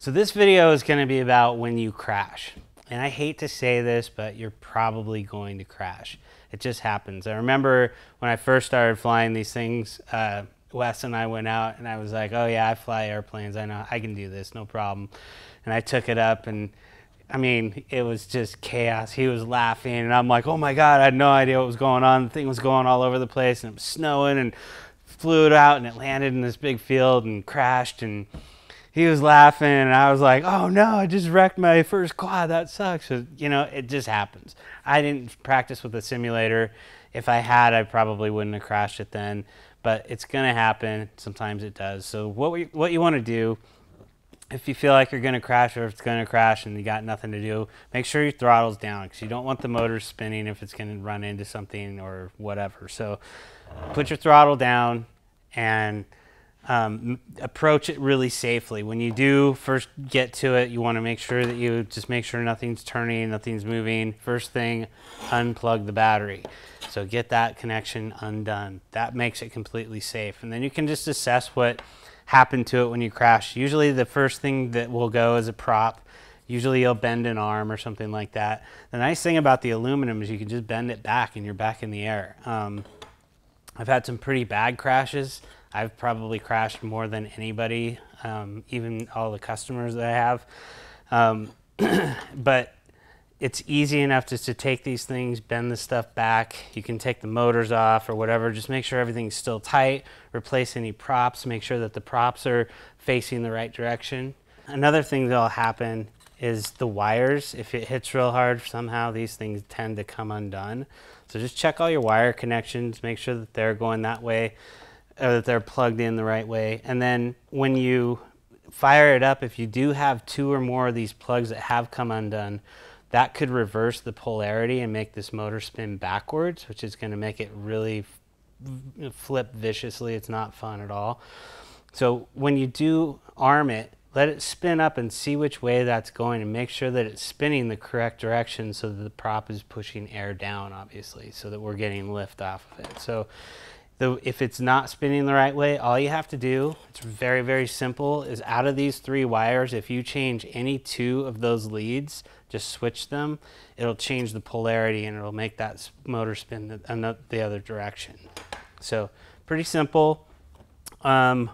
So this video is going to be about when you crash. And I hate to say this, but you're probably going to crash. It just happens. I remember when I first started flying these things, Wes and I went out and I was like, oh yeah, I fly airplanes. I know I can do this, no problem. And I took it up and I mean, it was just chaos. He was laughing and I'm like, oh my God, I had no idea what was going on. The thing was going all over the place and it was snowing and flew it out and it landed in this big field and crashed, and he was laughing and I was like, oh no, I just wrecked my first quad. That sucks. So, you know, it just happens. I didn't practice with a simulator. If I had, I probably wouldn't have crashed it then, but it's going to happen. Sometimes it does. So what you want to do, if you feel like you're going to crash or if it's going to crash and you got nothing to do, make sure your throttle's down because you don't want the motor spinning if it's going to run into something or whatever. So put your throttle down and approach it really safely. When you do first get to it, you want to make sure that you just make sure nothing's turning, nothing's moving. First thing, unplug the battery. So get that connection undone. That makes it completely safe. And then you can just assess what happened to it when you crash. Usually the first thing that will go is a prop. Usually you'll bend an arm or something like that. The nice thing about the aluminum is you can just bend it back and you're back in the air. I've had some pretty bad crashes. I've probably crashed more than anybody, even all the customers that I have. But it's easy enough just to take these things, bend the stuff back. You can take the motors off or whatever. Just make sure everything's still tight. Replace any props. Make sure that the props are facing the right direction. Another thing that'll happen is the wires. If it hits real hard, somehow these things tend to come undone. So just check all your wire connections. Make sure that they're going that way, or that they're plugged in the right way. And then when you fire it up, if you do have 2 or more of these plugs that have come undone, that could reverse the polarity and make this motor spin backwards, which is going to make it really flip viciously. It's not fun at all. So when you do arm it, let it spin up and see which way that's going and make sure that it's spinning the correct direction so that the prop is pushing air down, obviously, so that we're getting lift off of it. So if it's not spinning the right way, all you have to do, it's very, very simple, is out of these 3 wires, if you change any 2 of those leads, just switch them, it'll change the polarity and it'll make that motor spin the other direction. So pretty simple. And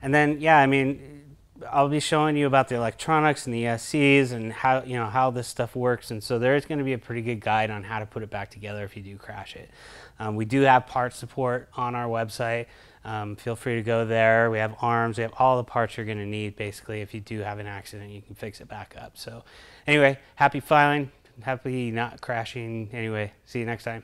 then, yeah, I mean, I'll be showing you about the electronics and the ESCs and how, you know, how this stuff works. And so there's going to be a pretty good guide on how to put it back together if you do crash it. We do have part support on our website. Feel free to go there. We have arms. We have all the parts you're going to need. Basically, if you do have an accident, you can fix it back up. So anyway, happy flying, happy not crashing. Anyway, see you next time.